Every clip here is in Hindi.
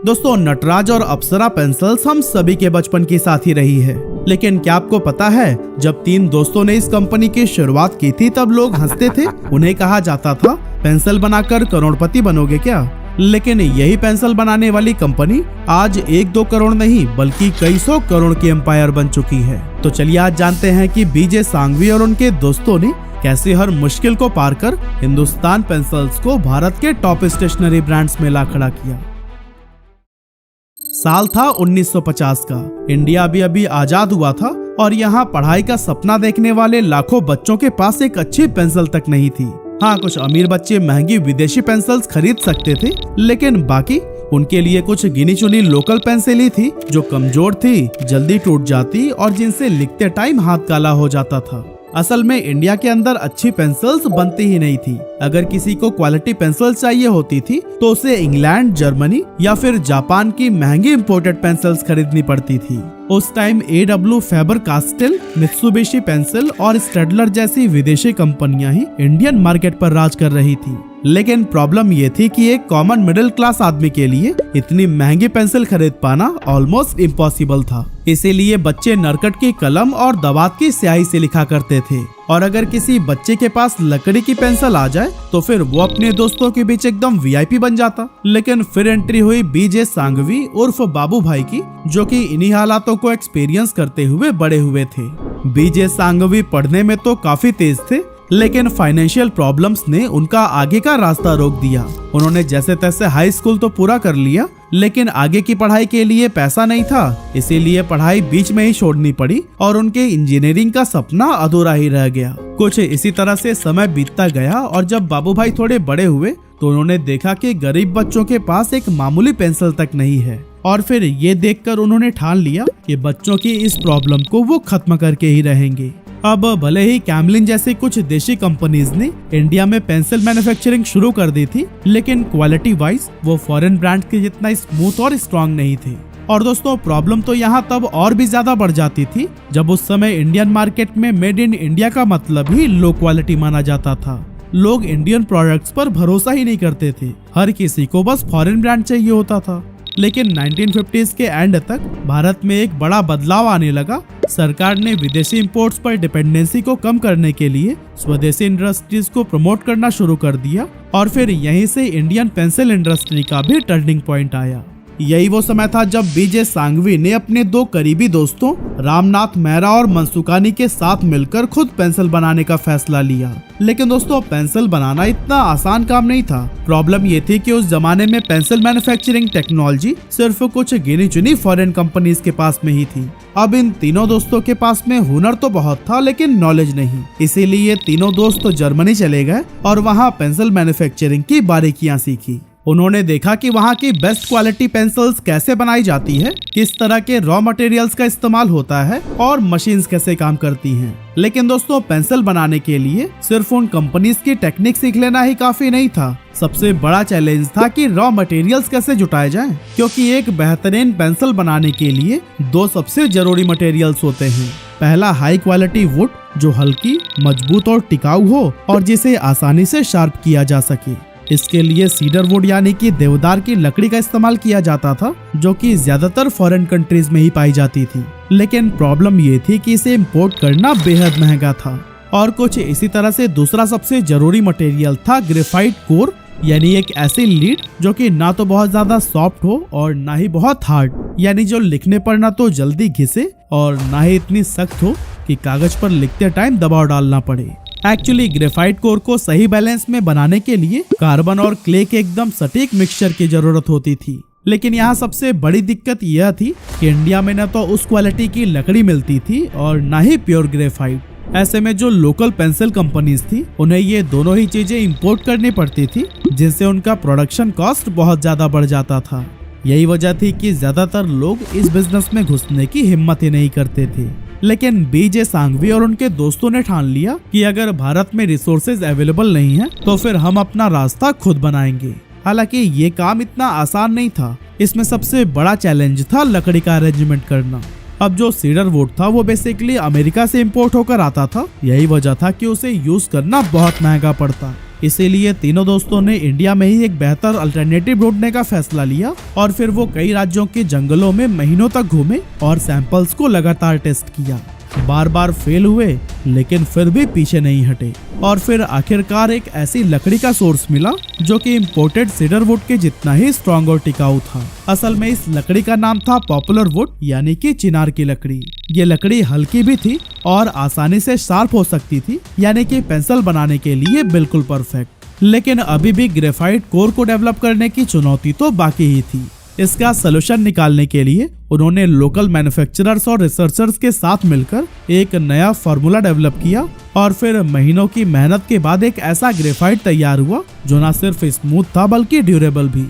दोस्तों, नटराज और अप्सरा पेंसिल्स हम सभी के बचपन की साथी रही है। लेकिन क्या आपको पता है, जब 3 दोस्तों ने इस कंपनी की शुरुआत की थी तब लोग हंसते थे। उन्हें कहा जाता था, पेंसिल बनाकर करोड़पति बनोगे क्या? लेकिन यही पेंसिल बनाने वाली कंपनी आज 1-2 करोड़ नहीं बल्कि कई 100 करोड़ की एम्पायर बन चुकी है। तो चलिए आज जानते हैं कि बीजे सांघवी और उनके दोस्तों ने कैसे हर मुश्किल को पार कर हिंदुस्तान पेंसिल्स को भारत के टॉप स्टेशनरी ब्रांड्स में ला खड़ा किया। साल था 1950 का। इंडिया अभी आजाद हुआ था और यहाँ पढ़ाई का सपना देखने वाले लाखों बच्चों के पास एक अच्छी पेंसिल तक नहीं थी। हाँ, कुछ अमीर बच्चे महंगी विदेशी पेंसिल्स खरीद सकते थे, लेकिन बाकी उनके लिए कुछ गिनी चुनी लोकल पेंसिल ही थी जो कमजोर थी, जल्दी टूट जाती और जिनसे लिखते टाइम हाथ काला हो जाता था। असल में इंडिया के अंदर अच्छी पेंसिल्स बनती ही नहीं थी। अगर किसी को क्वालिटी पेंसिल चाहिए होती थी तो उसे इंग्लैंड, जर्मनी या फिर जापान की महंगी इंपोर्टेड पेंसिल्स खरीदनी पड़ती थी। उस time AW, fibre-castle, Mitsubishi pencil और स्टेडलर जैसी विदेशी कंपनियां ही इंडियन मार्केट पर राज कर रही थी। लेकिन प्रॉब्लम ये थी कि एक कॉमन मिडिल क्लास आदमी के लिए इतनी महंगी पेंसिल खरीद पाना ऑलमोस्ट इम्पॉसिबल था। इसीलिए बच्चे नरकट की कलम और दवात की स्याही से लिखा करते थे, और अगर किसी बच्चे के पास लकड़ी की पेंसिल आ जाए तो फिर वो अपने दोस्तों के बीच एकदम VIP बन जाता। लेकिन फिर एंट्री हुई बीजे सांघवी उर्फ बाबू भाई की, जो कि इन्हीं हालातों को एक्सपीरियंस करते हुए बड़े हुए थे। बीजे सांघवी पढ़ने में तो काफी तेज थे, लेकिन फाइनेंशियल प्रॉब्लम्स ने उनका आगे का रास्ता रोक दिया। उन्होंने जैसे तैसे हाई स्कूल तो पूरा कर लिया, लेकिन आगे की पढ़ाई के लिए पैसा नहीं था, इसीलिए पढ़ाई बीच में ही छोड़नी पड़ी और उनके इंजीनियरिंग का सपना अधूरा ही रह गया। कुछ इसी तरह से समय बीतता गया और जब बाबू भाई थोड़े बड़े हुए तो उन्होंने देखा कि गरीब बच्चों के पास एक मामूली पेंसिल तक नहीं है, और फिर ये देखकर उन्होंने ठान लिया कि बच्चों की इस प्रॉब्लम को वो खत्म करके ही रहेंगे। अब भले ही कैमलिन जैसी कुछ देशी कंपनीज ने इंडिया में पेंसिल मैन्युफैक्चरिंग शुरू कर दी थी, लेकिन क्वालिटी वाइज वो फॉरेन ब्रांड के जितना स्मूथ और स्ट्रॉन्ग नहीं थे। और दोस्तों, प्रॉब्लम तो यहाँ तब और भी ज्यादा बढ़ जाती थी जब उस समय इंडियन मार्केट में मेड इन इंडिया का मतलब ही लो क्वालिटी माना जाता था। लोग इंडियन प्रोडक्ट्स पर भरोसा ही नहीं करते थे, हर किसी को बस फॉरेन ब्रांड चाहिए होता था। लेकिन 1950s के एंड तक भारत में एक बड़ा बदलाव आने लगा। सरकार ने विदेशी इंपोर्ट्स पर डिपेंडेंसी को कम करने के लिए स्वदेशी इंडस्ट्रीज को प्रमोट करना शुरू कर दिया, और फिर यहीं से इंडियन पेंसिल इंडस्ट्री का भी टर्निंग पॉइंट आया। यही वो समय था जब बीजे सांघवी ने अपने 2 करीबी दोस्तों रामनाथ मेहरा और मनसुखानी के साथ मिलकर खुद पेंसिल बनाने का फैसला लिया। लेकिन दोस्तों, पेंसिल बनाना इतना आसान काम नहीं था। प्रॉब्लम ये थी कि उस जमाने में पेंसिल मैन्युफैक्चरिंग टेक्नोलॉजी सिर्फ कुछ गिनी चुनी फॉरेन कंपनीज के पास में ही थी। अब इन तीनों दोस्तों के पास में हुनर तो बहुत था, लेकिन नॉलेज नहीं। इसीलिए तीनों दोस्त जर्मनी चले गए और वहाँ पेंसिल मैन्युफैक्चरिंग की बारीकियां सीखी। उन्होंने देखा कि वहाँ की बेस्ट क्वालिटी पेंसिल्स कैसे बनाई जाती है, किस तरह के रॉ मटेरियल्स का इस्तेमाल होता है और मशीन्स कैसे काम करती हैं। लेकिन दोस्तों, पेंसिल बनाने के लिए सिर्फ उन कंपनीज की टेक्निक सीख लेना ही काफी नहीं था। सबसे बड़ा चैलेंज था कि रॉ मटेरियल्स कैसे जुटाए जाएं, क्योंकि एक बेहतरीन पेंसिल बनाने के लिए 2 सबसे जरूरी मटेरियल्स होते हैं। पहला, हाई क्वालिटी वुड जो हल्की, मजबूत और टिकाऊ हो और जिसे आसानी से शार्प किया जा सके। इसके लिए सीडर वुड यानी कि देवदार की लकड़ी का इस्तेमाल किया जाता था, जो कि ज्यादातर फॉरेन कंट्रीज में ही पाई जाती थी। लेकिन प्रॉब्लम ये थी कि इसे इंपोर्ट करना बेहद महंगा था। और कुछ इसी तरह से दूसरा सबसे जरूरी मटेरियल था ग्रेफाइट कोर, यानी एक ऐसी लीड जो कि ना तो बहुत ज्यादा सॉफ्ट हो और ना ही बहुत हार्ड, यानी जो लिखने पर ना तो जल्दी घिसे और ना ही इतनी सख्त हो कि कागज पर लिखते टाइम दबाव डालना पड़े। एक्चुअली ग्रेफाइट कोर को सही बैलेंस में बनाने के लिए कार्बन और क्ले के एकदम सटीक मिक्सचर की जरूरत होती थी। लेकिन यहाँ सबसे बड़ी दिक्कत यह थी कि इंडिया में न तो उस क्वालिटी की लकड़ी मिलती थी और न ही प्योर ग्रेफाइट। ऐसे में जो लोकल पेंसिल कंपनीज थी उन्हें ये दोनों ही चीजें इंपोर्ट करनी पड़ती थी, जिससे उनका प्रोडक्शन कॉस्ट बहुत ज्यादा बढ़ जाता था। यही वजह थी कि ज्यादातर लोग इस बिजनेस में घुसने की हिम्मत ही नहीं करते थे। लेकिन बीजे सांघवी और उनके दोस्तों ने ठान लिया कि अगर भारत में रिसोर्सेज अवेलेबल नहीं है तो फिर हम अपना रास्ता खुद बनाएंगे। हालांकि ये काम इतना आसान नहीं था। इसमें सबसे बड़ा चैलेंज था लकड़ी का अरेंजमेंट करना। अब जो सीडर वुड था वो बेसिकली अमेरिका से इंपोर्ट होकर आता था। यही वजह था कि उसे यूज करना बहुत महंगा पड़ता। इसीलिए तीनों दोस्तों ने इंडिया में ही एक बेहतर अल्टरनेटिव ढूंढने का फैसला लिया और फिर वो कई राज्यों के जंगलों में महीनों तक घूमे और सैंपल्स को लगातार टेस्ट किया। बार बार फेल हुए लेकिन फिर भी पीछे नहीं हटे और फिर आखिरकार एक ऐसी लकड़ी का सोर्स मिला जो कि इम्पोर्टेड सीडर वुड के जितना ही स्ट्रॉन्ग और टिकाऊ था। असल में इस लकड़ी का नाम था पॉपुलर वुड यानी कि चिनार की लकड़ी। ये लकड़ी हल्की भी थी और आसानी से शार्प हो सकती थी, यानी कि पेंसिल बनाने के लिए बिल्कुल परफेक्ट। लेकिन अभी भी ग्रेफाइट कोर को डेवलप करने की चुनौती तो बाकी ही थी। इसका सलूशन निकालने के लिए उन्होंने लोकल मैन्युफैक्चरर्स और रिसर्चर्स के साथ मिलकर एक नया फार्मूला डेवलप किया और फिर महीनों की मेहनत के बाद एक ऐसा ग्रेफाइट तैयार हुआ जो न सिर्फ स्मूथ था बल्कि ड्यूरेबल भी।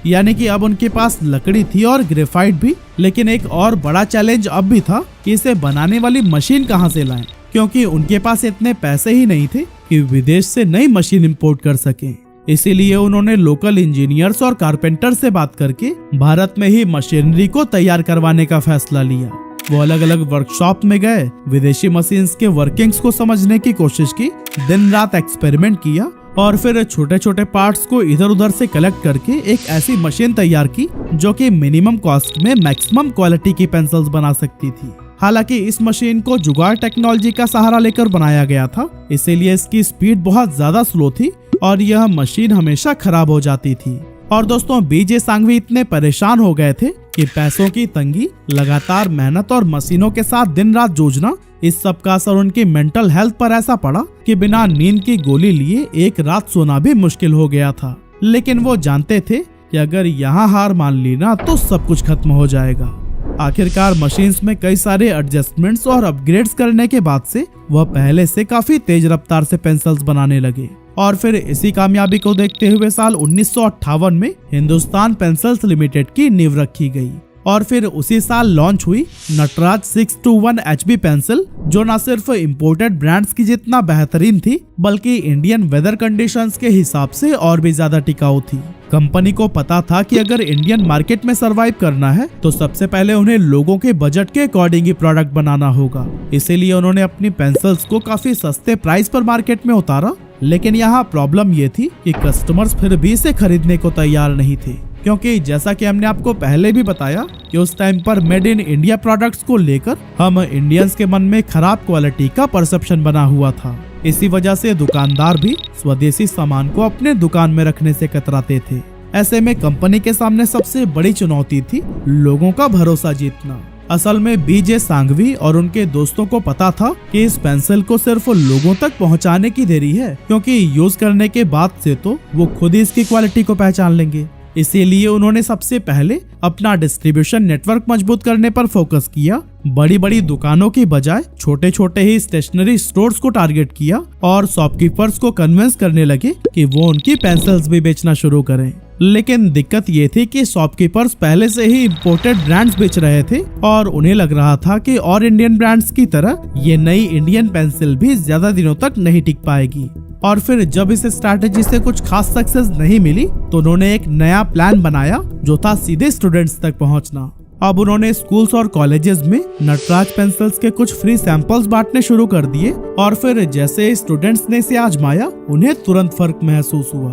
यानी कि अब उनके पास लकड़ी थी और ग्रेफाइट भी, लेकिन एक और बड़ा चैलेंज अब भी था कि इसे बनाने वाली मशीन कहां से लाएं, क्योंकि उनके पास इतने पैसे ही नहीं थे कि विदेश से नई मशीन इंपोर्ट कर सकें। इसीलिए उन्होंने लोकल इंजीनियर्स और कारपेंटर से बात करके भारत में ही मशीनरी को तैयार करवाने का फैसला लिया। वो अलग अलग वर्कशॉप में गए, विदेशी मशीन्स के वर्किंग्स को समझने की कोशिश की, दिन रात एक्सपेरिमेंट किया और फिर छोटे छोटे पार्ट्स को इधर उधर से कलेक्ट करके एक ऐसी मशीन तैयार की जो कि मिनिमम कॉस्ट में मैक्सिमम क्वालिटी की पेंसिल्स बना सकती थी। हालांकि इस मशीन को जुगाड़ टेक्नोलॉजी का सहारा लेकर बनाया गया था, इसीलिए इसकी स्पीड बहुत ज्यादा स्लो थी और यह मशीन हमेशा खराब हो जाती थी। और दोस्तों, बीजे सांघवी इतने परेशान हो गए थे कि पैसों की तंगी, लगातार मेहनत और मशीनों के साथ दिन रात जूझना, इस सब का असर उनकी मेंटल हेल्थ पर ऐसा पड़ा कि बिना नींद की गोली लिए एक रात सोना भी मुश्किल हो गया था। लेकिन वो जानते थे कि अगर यहाँ हार मान ली ना तो सब कुछ खत्म हो जाएगा। आखिरकार मशीन्स में कई सारे एडजस्टमेंट्स और अपग्रेड्स करने के बाद से वह पहले से काफी तेज रफ्तार से पेंसिल्स बनाने लगे और फिर इसी कामयाबी को देखते हुए साल 1958 में हिंदुस्तान पेंसिल्स लिमिटेड की नींव रखी गई और फिर उसी साल लॉन्च हुई नटराज 621 HB पेंसिल, जो न सिर्फ इंपोर्टेड ब्रांड्स की जितना बेहतरीन थी बल्कि इंडियन वेदर कंडीशंस के हिसाब से और भी ज्यादा टिकाऊ थी। कंपनी को पता था कि अगर इंडियन मार्केट में सरवाइव करना है तो सबसे पहले उन्हें लोगों के बजट के अकॉर्डिंग ही प्रोडक्ट बनाना होगा। इसीलिए उन्होंने अपनी पेंसिल्स को काफी सस्ते प्राइस पर मार्केट में उतारा। लेकिन यहाँ प्रॉब्लम ये थी कि कस्टमर्स फिर भी इसे खरीदने को तैयार नहीं थे, क्योंकि जैसा कि हमने आपको पहले भी बताया कि उस टाइम पर मेड इन इंडिया प्रोडक्ट्स को लेकर हम इंडियंस के मन में खराब क्वालिटी का परसेप्शन बना हुआ था। इसी वजह से दुकानदार भी स्वदेशी सामान को अपने दुकान में रखने से कतराते थे। ऐसे में कंपनी के सामने सबसे बड़ी चुनौती थी लोगों का भरोसा जीतना। असल में बीजे सांघवी और उनके दोस्तों को पता था कि इस पेंसिल को सिर्फ लोगों तक पहुंचाने की देरी है, क्योंकि यूज करने के बाद से तो वो खुद ही इसकी क्वालिटी को पहचान लेंगे। इसीलिए उन्होंने सबसे पहले अपना डिस्ट्रीब्यूशन नेटवर्क मजबूत करने पर फोकस किया। बड़ी बड़ी दुकानों की बजाय छोटे छोटे ही स्टेशनरी स्टोर्स को टारगेट किया और शॉपकीपर्स को कन्विंस करने लगे कि वो उनकी पेंसिल्स भी बेचना शुरू करें। लेकिन दिक्कत ये थी कि शॉपकीपर्स पहले से ही इम्पोर्टेड ब्रांड्स बेच रहे थे और उन्हें लग रहा था कि और इंडियन ब्रांड्स की तरह ये नई इंडियन पेंसिल भी ज्यादा दिनों तक नहीं टिक पाएगी। और फिर जब इस स्ट्रैटेजी से कुछ खास सक्सेस नहीं मिली तो उन्होंने एक नया प्लान बनाया जो था सीधे स्टूडेंट्स तक पहुंचना। अब उन्होंने स्कूल्स और कॉलेजेस में नटराज पेंसिल्स के कुछ फ्री सैंपल्स बांटने शुरू कर दिए और फिर जैसे स्टूडेंट्स ने इसे आजमाया उन्हें तुरंत फर्क महसूस हुआ।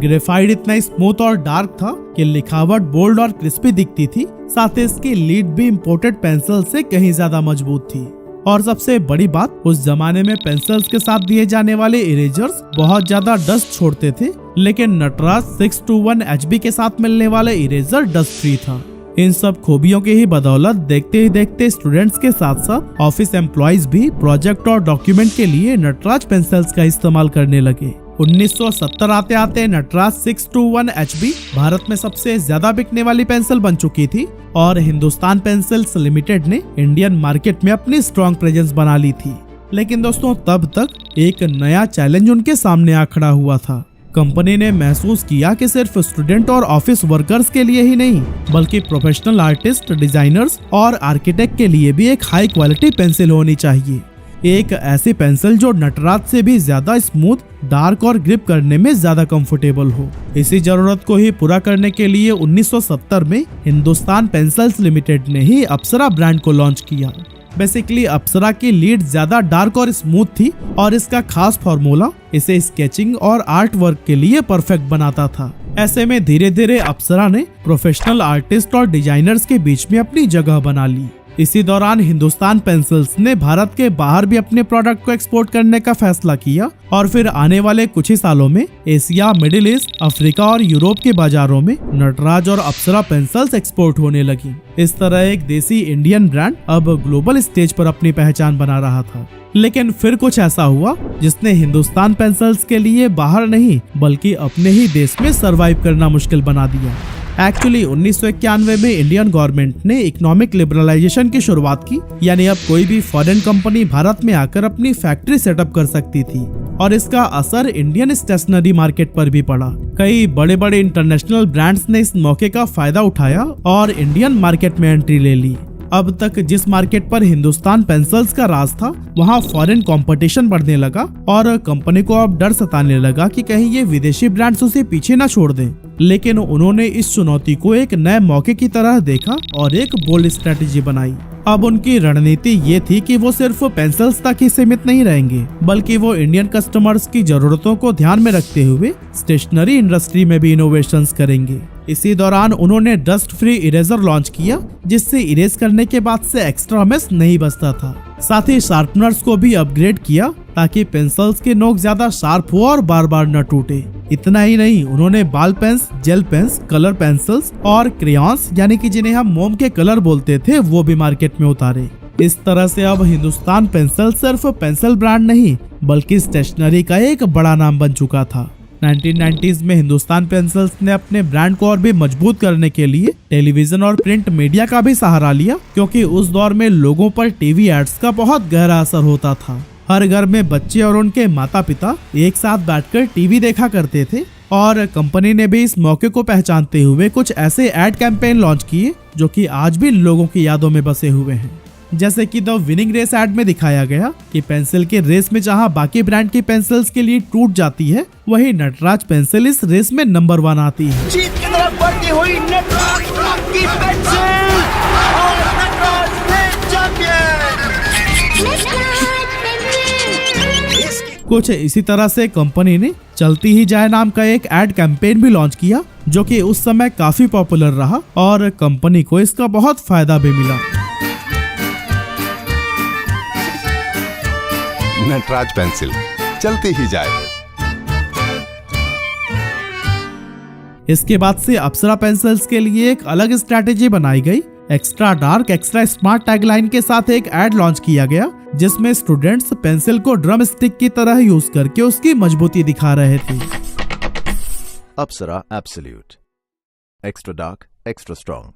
ग्रेफाइट इतना स्मूथ और डार्क था कि लिखावट बोल्ड और क्रिस्पी दिखती थी, साथ ही इसकी लीड भी इम्पोर्टेड पेंसिल से कहीं ज्यादा मजबूत थी। और सबसे बड़ी बात, उस जमाने में पेंसिल्स के साथ दिए जाने वाले इरेजर्स बहुत ज्यादा डस्ट छोड़ते थे, लेकिन नटराज 621 HB के साथ मिलने वाले इरेजर डस्ट फ्री था। इन सब खूबियों की ही बदौलत देखते ही देखते स्टूडेंट्स के साथ साथ ऑफिस एम्प्लॉइज भी प्रोजेक्ट और डॉक्यूमेंट के लिए नटराज पेंसिल्स का इस्तेमाल करने लगे। 1970 आते आते नटराज 621 HB भारत में सबसे ज्यादा बिकने वाली पेंसिल बन चुकी थी और हिंदुस्तान पेंसिल्स लिमिटेड ने इंडियन मार्केट में अपनी स्ट्रॉन्ग प्रेजेंस बना ली थी। लेकिन दोस्तों, तब तक एक नया चैलेंज उनके सामने आ खड़ा हुआ था। कंपनी ने महसूस किया कि सिर्फ स्टूडेंट और ऑफिस वर्कर्स के लिए ही नहीं बल्कि प्रोफेशनल आर्टिस्ट, डिजाइनर्स और आर्किटेक्ट के लिए भी एक हाई क्वालिटी पेंसिल होनी चाहिए। एक ऐसी पेंसिल जो नटराज से भी ज्यादा स्मूथ, डार्क और ग्रिप करने में ज्यादा कंफर्टेबल हो। इसी जरूरत को ही पूरा करने के लिए 1970 में हिंदुस्तान पेंसिल्स लिमिटेड ने ही अप्सरा ब्रांड को लॉन्च किया। बेसिकली अप्सरा की लीड ज्यादा डार्क और स्मूथ थी और इसका खास फॉर्मूला इसे स्केचिंग और आर्ट वर्क के लिए परफेक्ट बनाता था। ऐसे में धीरे धीरे अप्सरा ने प्रोफेशनल आर्टिस्ट और डिजाइनर्स के बीच में अपनी जगह बना ली। इसी दौरान हिंदुस्तान पेंसिल्स ने भारत के बाहर भी अपने प्रोडक्ट को एक्सपोर्ट करने का फैसला किया और फिर आने वाले कुछ ही सालों में एशिया, मिडिल ईस्ट, अफ्रीका और यूरोप के बाजारों में नटराज और अप्सरा पेंसिल्स एक्सपोर्ट होने लगी। इस तरह एक देसी इंडियन ब्रांड अब ग्लोबल स्टेज पर अपनी पहचान बना रहा था। लेकिन फिर कुछ ऐसा हुआ जिसने हिंदुस्तान पेंसिल्स के लिए बाहर नहीं बल्कि अपने ही देश में सरवाइव करना मुश्किल बना दिया। एक्चुअली 1991 में इंडियन गवर्नमेंट ने इकोनॉमिक लिबरलाइजेशन की शुरुआत की, यानी अब कोई भी फॉरेन कंपनी भारत में आकर अपनी फैक्ट्री सेटअप कर सकती थी और इसका असर इंडियन स्टेशनरी मार्केट पर भी पड़ा। कई बड़े बड़े इंटरनेशनल ब्रांड्स ने इस मौके का फायदा उठाया और इंडियन मार्केट में एंट्री ले ली। अब तक जिस मार्केट पर हिंदुस्तान पेंसिल्स का राज था, वहाँ फॉरेन कंपटीशन बढ़ने लगा और कंपनी को अब डर सताने लगा कि कहीं ये विदेशी ब्रांड्स उसे पीछे न छोड़ दें। लेकिन उन्होंने इस चुनौती को एक नए मौके की तरह देखा और एक बोल्ड स्ट्रेटेजी बनाई। अब उनकी रणनीति ये थी कि वो सिर्फ पेंसिल्स तक ही सीमित नहीं रहेंगे, बल्कि वो इंडियन कस्टमर्स की जरूरतों को ध्यान में रखते हुए स्टेशनरी इंडस्ट्री में भी इनोवेशंस करेंगे। इसी दौरान उन्होंने डस्ट फ्री इरेजर लॉन्च किया, जिससे इरेज करने के बाद से एक्स्ट्रा मेस नहीं बचता था। साथ ही शार्पनर्स को भी अपग्रेड किया ताकि पेंसिल्स के नोक ज्यादा शार्प हो और बार बार न टूटे। इतना ही नहीं, उन्होंने ball pens, gel pens, colour pencils और क्रेयॉन्स यानी कि जिन्हें हम मोम के कलर बोलते थे, वो भी मार्केट में उतारे। इस तरह से अब हिंदुस्तान पेंसिल सिर्फ पेंसिल ब्रांड नहीं बल्कि स्टेशनरी का एक बड़ा नाम बन चुका था। 1990s में हिंदुस्तान पेंसिल्स ने अपने ब्रांड को और भी मजबूत करने के लिए टेलीविजन और प्रिंट मीडिया का भी सहारा लिया, क्योंकि उस दौर में लोगों पर टीवी एड्स का बहुत गहरा असर होता था। हर घर में बच्चे और उनके माता पिता एक साथ बैठकर टीवी देखा करते थे और कंपनी ने भी इस मौके को पहचानते हुए कुछ ऐसे एड कैंपेन लॉन्च किए जो कि आज भी लोगों की यादों में बसे हुए हैं। जैसे कि द विनिंग रेस एड में दिखाया गया कि पेंसिल के रेस में जहां बाकी ब्रांड की पेंसिल्स के लिए टूट जाती है, वही नटराज पेंसिल इस रेस में नंबर 1 आती है। जीत की तरफ बढ़ती हुई नटराज की पेंसिल और नटराज ने चैंपियन। कुछ इसी तरह से कंपनी ने चलती ही जाए नाम का एक एड कैंपेन भी लॉन्च किया, जो कि उस समय काफी पॉपुलर रहा और कंपनी को इसका बहुत फायदा भी मिला। नटराज पेंसिल चलती ही जाए। इसके बाद से अप्सरा पेंसिल्स के लिए एक अलग स्ट्रैटेजी बनाई गई। Extra dark, extra smart tagline के साथ एक एड लॉन्च किया गया, जिसमें स्टूडेंट्स पेंसिल को ड्रम स्टिक की तरह यूज करके उसकी मजबूती दिखा रहे थे। Apsara absolute, extra dark, extra strong.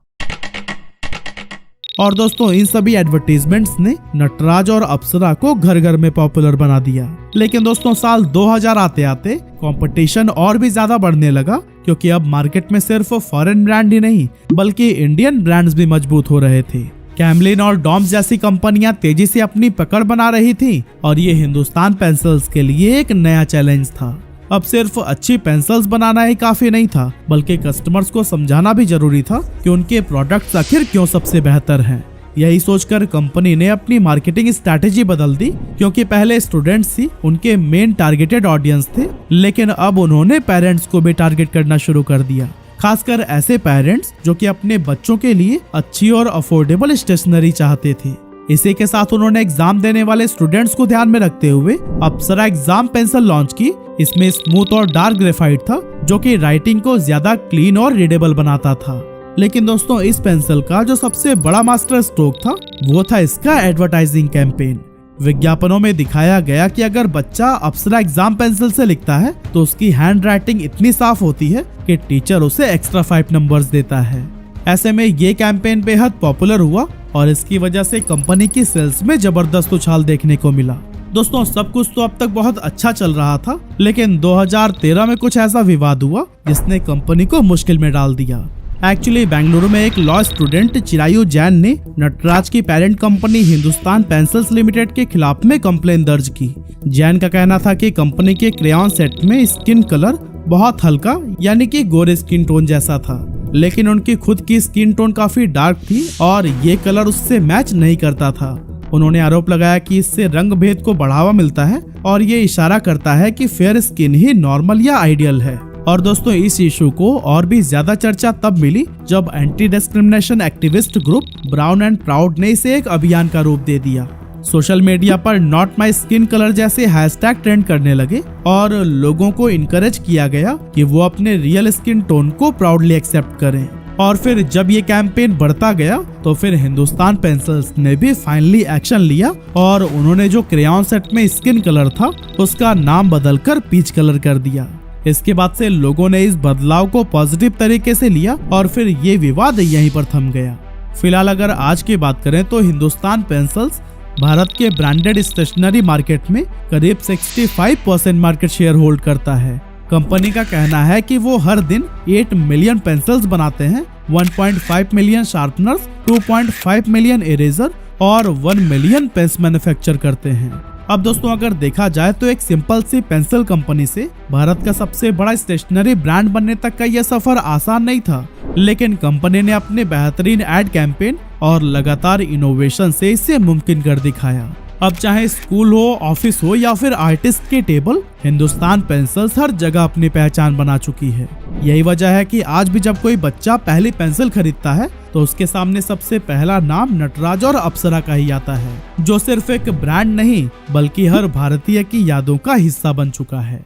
और दोस्तों, इन सभी एडवर्टीजमेंट्स ने नटराज और अप्सरा को घर घर में पॉपुलर बना दिया। लेकिन दोस्तों, साल 2000 आते आते कंपटीशन और भी ज्यादा बढ़ने लगा, क्योंकि अब मार्केट में सिर्फ फॉरेन ब्रांड ही नहीं बल्कि इंडियन ब्रांड्स भी मजबूत हो रहे थे। कैमलिन और डॉम्स जैसी कंपनियां तेजी से अपनी पकड़ बना रही थी और ये हिंदुस्तान पेंसिल्स के लिए एक नया चैलेंज था। अब सिर्फ अच्छी पेंसिल्स बनाना ही काफी नहीं था, बल्कि कस्टमर्स को समझाना भी जरूरी था कि उनके प्रोडक्ट्स आखिर क्यों सबसे बेहतर हैं। यही सोचकर कंपनी ने अपनी मार्केटिंग स्ट्रैटेजी बदल दी, क्योंकि पहले स्टूडेंट्स ही उनके मेन टारगेटेड ऑडियंस थे, लेकिन अब उन्होंने पेरेंट्स को भी टारगेट करना शुरू कर दिया। खासकर ऐसे पेरेंट्स जो कि अपने बच्चों के लिए अच्छी और अफोर्डेबल स्टेशनरी चाहते थे। इसी के साथ उन्होंने एग्जाम देने वाले स्टूडेंट्स को ध्यान में रखते हुए अप्सरा एग्जाम पेंसिल लॉन्च की। इसमें स्मूथ और डार्क ग्रेफाइट था, जो कि राइटिंग को ज्यादा क्लीन और रीडेबल बनाता था। लेकिन दोस्तों, इस पेंसिल का जो सबसे बड़ा मास्टर स्ट्रोक था, वो था इसका एडवर्टाइजिंग कैंपेन। विज्ञापनों में दिखाया गया कि अगर बच्चा अप्सरा एग्जाम पेंसिल से लिखता है तो उसकी हैंड राइटिंग इतनी साफ होती है कि टीचर उसे एक्स्ट्रा 5 नंबर्स देता है। ऐसे में ये कैंपेन बेहद पॉपुलर हुआ और इसकी वजह से कंपनी की सेल्स में जबरदस्त उछाल देखने को मिला। दोस्तों, सब कुछ तो अब तक बहुत अच्छा चल रहा था, लेकिन 2013 में कुछ ऐसा विवाद हुआ जिसने कंपनी को मुश्किल में डाल दिया। एक्चुअली बेंगलुरु में एक लॉ स्टूडेंट चिरायु जैन ने नटराज की parent company Hindustan pencils limited के खिलाफ में कंप्लेन दर्ज की। जैन का कहना था कि कंपनी के क्रेयॉन सेट में स्किन कलर बहुत हल्का यानी कि गोरे स्किन टोन जैसा था, लेकिन उनकी खुद की स्किन टोन काफी डार्क थी और ये कलर उससे मैच नहीं करता था। उन्होंने आरोप लगाया कि इससे रंग भेद को बढ़ावा मिलता है और ये इशारा करता है कि फेयर स्किन ही नॉर्मल या आइडियल है। और दोस्तों, इस इशू को और भी ज्यादा चर्चा तब मिली जब anti discrimination activist group brown and proud ने इसे एक अभियान का रूप दे दिया। सोशल मीडिया पर नॉट माई स्किन कलर जैसे हैशटैग ट्रेंड करने लगे और लोगों को इनकरेज किया गया कि वो अपने रियल स्किन टोन को प्राउडली एक्सेप्ट करें। और फिर जब ये कैंपेन बढ़ता गया तो फिर हिंदुस्तान पेंसिल्स ने भी फाइनली एक्शन लिया और उन्होंने जो क्रेयॉन सेट में स्किन कलर था उसका नाम बदलकर पीच कलर कर दिया। इसके बाद से लोगों ने इस बदलाव को पॉजिटिव तरीके से लिया और फिर ये विवाद यहीं पर थम गया। फिलहाल अगर आज की बात करें तो हिंदुस्तान पेंसिल्स भारत के ब्रांडेड स्टेशनरी मार्केट में करीब 65% मार्केट शेयर होल्ड करता है। कंपनी का कहना है कि वो हर दिन 8 मिलियन पेंसिल्स बनाते हैं, 1.5 मिलियन शार्पनर्स, 2.5 मिलियन इरेजर और 1 मिलियन पेंस मैन्युफैक्चर करते हैं। अब दोस्तों, अगर देखा जाए तो एक सिंपल सी पेंसिल कंपनी से भारत का सबसे बड़ा स्टेशनरी ब्रांड बनने तक का यह सफर आसान नहीं था, लेकिन कंपनी ने अपने बेहतरीन एड कैंपेन और लगातार इनोवेशन से इसे मुमकिन कर दिखाया। अब चाहे स्कूल हो, ऑफिस हो या फिर आर्टिस्ट के टेबल, हिंदुस्तान पेंसिल्स हर जगह अपनी पहचान बना चुकी है। यही वजह है कि आज भी जब कोई बच्चा पहली पेंसिल खरीदता है तो उसके सामने सबसे पहला नाम नटराज और अप्सरा का ही आता है, जो सिर्फ एक ब्रांड नहीं बल्कि हर भारतीय की यादों का हिस्सा बन चुका है।